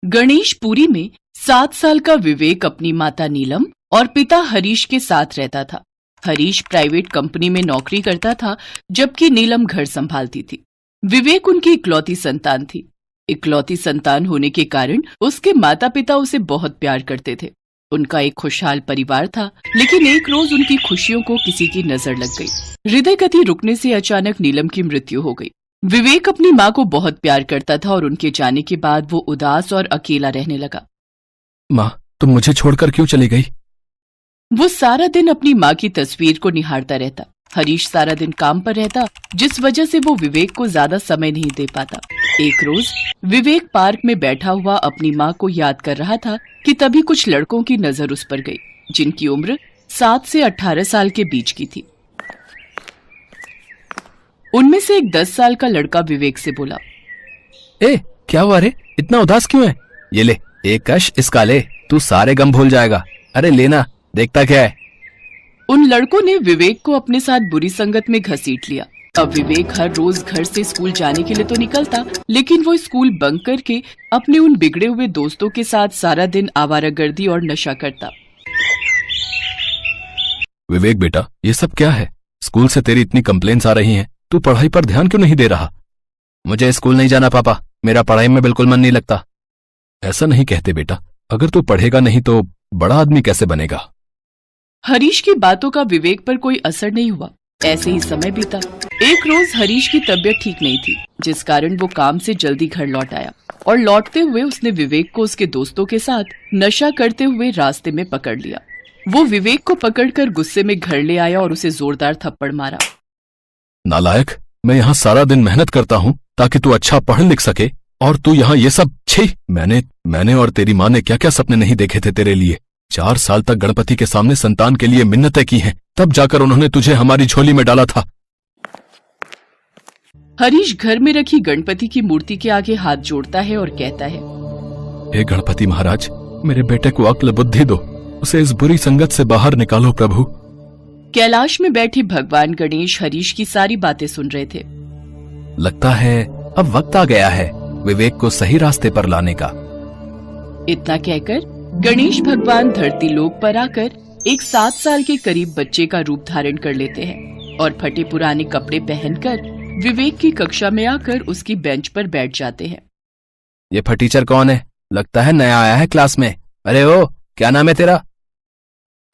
गणेशपुरी में 7 साल का विवेक अपनी माता नीलम और पिता हरीश के साथ रहता था। हरीश प्राइवेट कंपनी में नौकरी करता था, जबकि नीलम घर संभालती थी। विवेक उनकी इकलौती संतान थी। इकलौती संतान होने के कारण उसके माता पिता उसे बहुत प्यार करते थे। उनका एक खुशहाल परिवार था, लेकिन एक रोज उनकी खुशियों को किसी की नजर लग गई। हृदय गति रुकने से अचानक नीलम की मृत्यु हो गई। विवेक अपनी माँ को बहुत प्यार करता था और उनके जाने के बाद वो उदास और अकेला रहने लगा। माँ, तुम मुझे छोड़कर क्यों चली गई? वो सारा दिन अपनी माँ की तस्वीर को निहारता रहता। हरीश सारा दिन काम पर रहता, जिस वजह से वो विवेक को ज्यादा समय नहीं दे पाता। एक रोज विवेक पार्क में बैठा हुआ अपनी माँ को याद कर रहा था कि तभी कुछ लड़कों की नजर उस पर गई, जिनकी उम्र 7 से 18 साल के बीच की थी। उनमें से एक 10 साल का लड़का विवेक से बोला, ए, क्या हुआ रे? इतना उदास क्यों है? ये ले, एक कश इसका ले, तू सारे गम भूल जाएगा। अरे लेना, देखता क्या है? उन लड़कों ने विवेक को अपने साथ बुरी संगत में घसीट लिया। अब विवेक हर रोज घर से स्कूल जाने के लिए तो निकलता, लेकिन वो स्कूल बंक करके अपने उन बिगड़े हुए दोस्तों के साथ सारा दिन आवारागर्दी और नशा करता। विवेक बेटा, ये सब क्या है? स्कूल से तेरी इतनी कंप्लेंट्स आ रही हैं, तू पढ़ाई पर ध्यान क्यों नहीं दे रहा? मुझे स्कूल नहीं जाना पापा, मेरा पढ़ाई में बिल्कुल मन नहीं लगता। ऐसा नहीं कहते बेटा, अगर तू पढ़ेगा नहीं तो बड़ा आदमी कैसे बनेगा? हरीश की बातों का विवेक पर कोई असर नहीं हुआ। ऐसे ही समय बीता। एक रोज हरीश की तबीयत ठीक नहीं थी, जिस कारण वो काम से जल्दी घर लौट आया और लौटते हुए उसने विवेक को उसके दोस्तों के साथ नशा करते हुए रास्ते में पकड़ लिया। वो विवेक को पकड़कर गुस्से में घर ले आया और उसे जोरदार थप्पड़ मारा। नालायक, मैं यहाँ सारा दिन मेहनत करता हूँ ताकि तू अच्छा पढ़ लिख सके, और तू यहाँ ये सब। छी, मैंने और तेरी माँ ने क्या क्या सपने नहीं देखे थे तेरे लिए। 4 साल तक गणपति के सामने संतान के लिए मिन्नतें की हैं, तब जाकर उन्होंने तुझे हमारी झोली में डाला था। हरीश घर में रखी गणपति की मूर्ति के आगे हाथ जोड़ता है और कहता है, हे गणपति महाराज, मेरे बेटे को अक्ल बुद्धि दो, उसे इस बुरी संगत से बाहर निकालो प्रभु। कैलाश में बैठे भगवान गणेश हरीश की सारी बातें सुन रहे थे। लगता है अब वक्त आ गया है विवेक को सही रास्ते पर लाने का। इतना कहकर गणेश भगवान धरती लोक पर आकर एक 7 साल के करीब बच्चे का रूप धारण कर लेते हैं और फटे पुराने कपड़े पहनकर विवेक की कक्षा में आकर उसकी बेंच पर बैठ जाते हैं। ये फटीचर कौन है? लगता है नया आया है क्लास में। अरे ओ, क्या नाम है तेरा?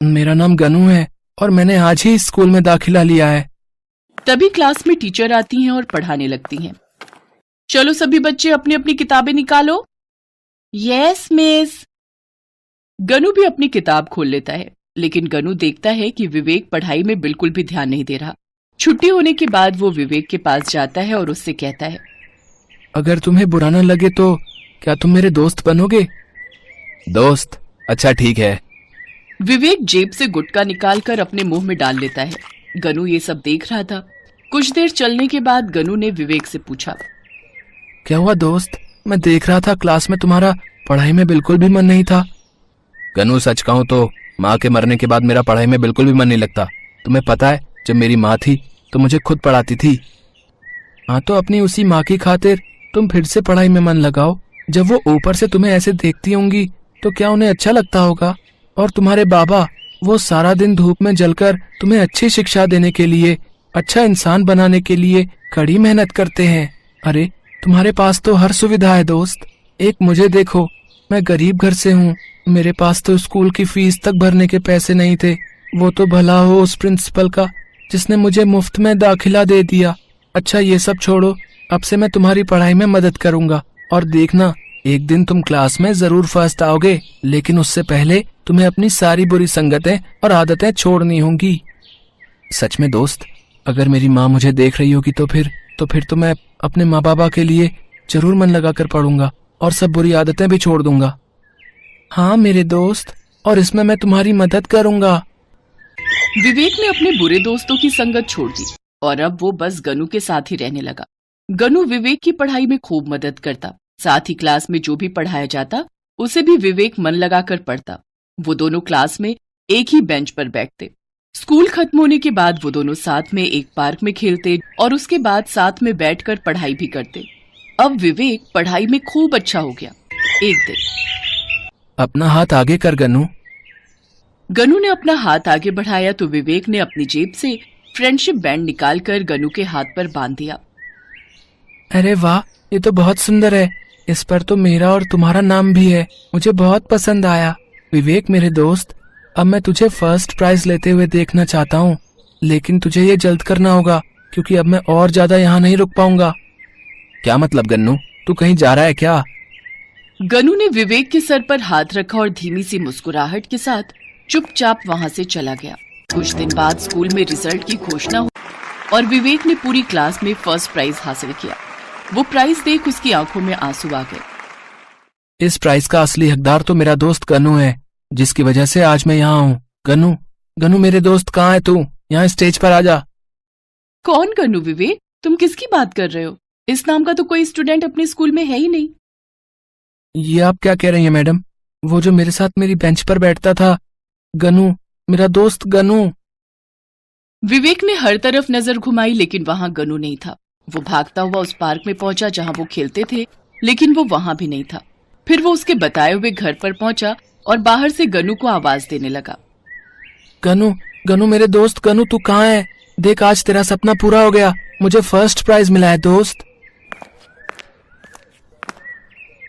मेरा नाम गनू है और मैंने आज ही स्कूल में दाखिला लिया है। तभी क्लास में टीचर आती हैं और पढ़ाने लगती हैं। चलो सभी बच्चे अपनी अपनी किताबें निकालो। Yes miss. गनू भी अपनी किताब खोल लेता है, लेकिन गनू देखता है कि विवेक पढ़ाई में बिल्कुल भी ध्यान नहीं दे रहा। छुट्टी होने के बाद वो विवेक के पास जाता है और उससे कहता है, अगर तुम्हें बुरा न लगे तो क्या तुम मेरे दोस्त बनोगे? दोस्त? अच्छा ठीक है। विवेक जेब से गुटखा निकालकर अपने मुंह में डाल लेता है। गनू ये सब देख रहा था। कुछ देर चलने के बाद गनू ने विवेक से पूछा, क्या हुआ दोस्त? मैं देख रहा था क्लास में तुम्हारा पढ़ाई में बिल्कुल भी मन नहीं था। गनू, सच कहूं तो माँ के मरने के बाद मेरा पढ़ाई में बिल्कुल भी मन नहीं लगता। तुम्हें पता है, जब मेरी माँ थी तो मुझे खुद पढ़ाती थी। हाँ, तो अपनी उसी माँ की खातिर तुम फिर से पढ़ाई में मन लगाओ। जब वो ऊपर से तुम्हें ऐसे देखती होंगी तो क्या उन्हें अच्छा लगता होगा? और तुम्हारे बाबा, वो सारा दिन धूप में जलकर तुम्हें अच्छी शिक्षा देने के लिए, अच्छा इंसान बनाने के लिए कड़ी मेहनत करते हैं। अरे तुम्हारे पास तो हर सुविधा है दोस्त। एक मुझे देखो, मैं गरीब घर से हूँ, मेरे पास तो स्कूल की फीस तक भरने के पैसे नहीं थे। वो तो भला हो उस प्रिंसिपल का जिसने मुझे मुफ्त में दाखिला दे दिया। अच्छा ये सब छोड़ो, अब से मैं तुम्हारी पढ़ाई में मदद करूंगा और देखना, एक दिन तुम क्लास में जरूर फर्स्ट आओगे, लेकिन उससे पहले तुम्हें अपनी सारी बुरी संगतें और आदतें छोड़नी होंगी। सच में दोस्त, अगर मेरी माँ मुझे देख रही होगी तो फिर तो मैं अपने माँ बाबा के लिए जरूर मन लगाकर पढ़ूंगा और सब बुरी आदतें भी छोड़ दूंगा। हाँ मेरे दोस्त, और इसमें मैं तुम्हारी मदद करूंगा। विवेक ने अपने बुरे दोस्तों की संगत छोड़ दी और अब वो बस गनू के साथ ही रहने लगा। गनू विवेक की पढ़ाई में खूब मदद करता, साथ ही क्लास में जो भी पढ़ाया जाता उसे भी विवेक मन लगाकर पढ़ता। वो दोनों क्लास में एक ही बेंच पर बैठते। स्कूल खत्म होने के बाद वो दोनों साथ में एक पार्क में खेलते और उसके बाद साथ में बैठकर पढ़ाई भी करते। अब विवेक पढ़ाई में खूब अच्छा हो गया। एक दिन अपना हाथ आगे कर गनू। गनू ने अपना हाथ आगे बढ़ाया तो विवेक ने अपनी जेब से फ्रेंडशिप बैंड निकालकर गनू के हाथ पर बांध दिया। अरे वाह, ये तो बहुत सुंदर है। इस पर तो मेरा और तुम्हारा नाम भी है। मुझे बहुत पसंद आया। विवेक मेरे दोस्त, अब मैं तुझे फर्स्ट प्राइज लेते हुए देखना चाहता हूँ, लेकिन तुझे ये जल्द करना होगा क्योंकि अब मैं और ज्यादा यहाँ नहीं रुक पाऊंगा। क्या मतलब गन्नू, तू कहीं जा रहा है क्या? गनू ने विवेक के सर पर हाथ रखा और धीमी सी मुस्कुराहट के साथ चुपचाप वहां से चला गया। कुछ दिन बाद स्कूल में रिजल्ट की घोषणा हुई और विवेक ने पूरी क्लास में फर्स्ट प्राइज हासिल किया। वो प्राइज देख उसकी आंखों में आंसू आ गए। इस प्राइज का असली हकदार तो मेरा दोस्त गन्नू है, जिसकी वजह से आज मैं यहाँ हूँ। गन्नू, गन्नू मेरे दोस्त, कहाँ है तू? यहाँ स्टेज पर आ जा। कौन गनू? विवेक, तुम किसकी बात कर रहे हो? इस नाम का तो कोई स्टूडेंट अपने स्कूल में है ही नहीं। ये आप क्या कह रही हैं मैडम? वो जो मेरे साथ मेरी बेंच पर बैठता था, गनू, मेरा दोस्त गनू। विवेक ने हर तरफ नजर घुमाई लेकिन वहां गनू नहीं था। वो भागता हुआ उस पार्क में पहुंचा जहां वो खेलते थे, लेकिन वो वहां भी नहीं था। फिर वो उसके बताए हुए घर पर पहुंचा और बाहर से गनू को आवाज देने लगा। गनू, गनू मेरे दोस्त, गनू तू कहाँ है? देख, आज तेरा सपना पूरा हो गया। मुझे फर्स्ट प्राइज मिला है दोस्त।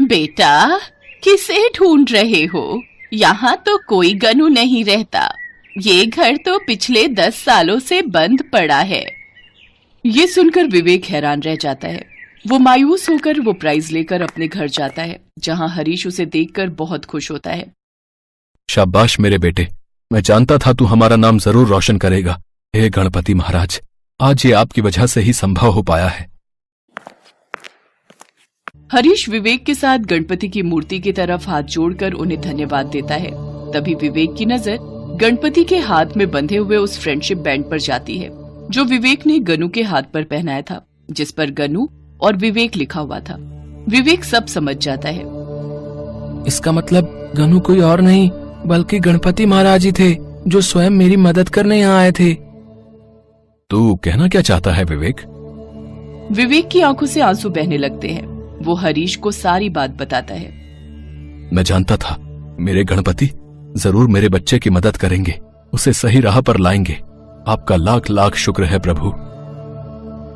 बेटा, किसे ढूंढ रहे हो? यहाँ तो कोई गनू नहीं रहता। ये घर तो पिछले 10 सालों से बंद पड़ा है। ये सुनकर विवेक हैरान रह जाता है। वो मायूस होकर वो प्राइज लेकर अपने घर जाता है, जहाँ हरीश उसे देखकर बहुत खुश होता है। शाबाश मेरे बेटे, मैं जानता था तू हमारा नाम जरूर रोशन करेगा। हे गणपति महाराज, आज ये आपकी वजह से ही संभव हो पाया है। हरीश विवेक के साथ गणपति की मूर्ति की तरफ हाथ जोड़कर उन्हें धन्यवाद देता है। तभी विवेक की नजर गणपति के हाथ में बंधे हुए उस फ्रेंडशिप बैंड पर जाती है, जो विवेक ने गनू के हाथ पर पहनाया था, जिस पर गनू और विवेक लिखा हुआ था। विवेक सब समझ जाता है। इसका मतलब गनू कोई और नहीं बल्कि गणपति महाराज ही थे, जो स्वयं मेरी मदद करने यहाँ आए थे। तू कहना क्या चाहता है विवेक? विवेक की आंखों से आंसू बहने लगते हैं। वो हरीश को सारी बात बताता है। मैं जानता था मेरे गणपति जरूर मेरे बच्चे की मदद करेंगे, उसे सही राह पर लाएंगे। आपका लाख लाख शुक्र है प्रभु।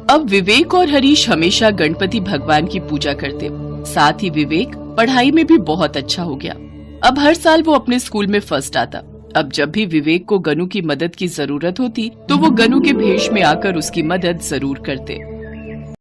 अब विवेक और हरीश हमेशा गणपति भगवान की पूजा करते। साथ ही विवेक पढ़ाई में भी बहुत अच्छा हो गया। अब हर साल वो अपने स्कूल में फर्स्ट आता। अब जब भी विवेक को गनू की मदद की जरूरत होती तो वो गनू के भेष में आकर उसकी मदद जरूर करते।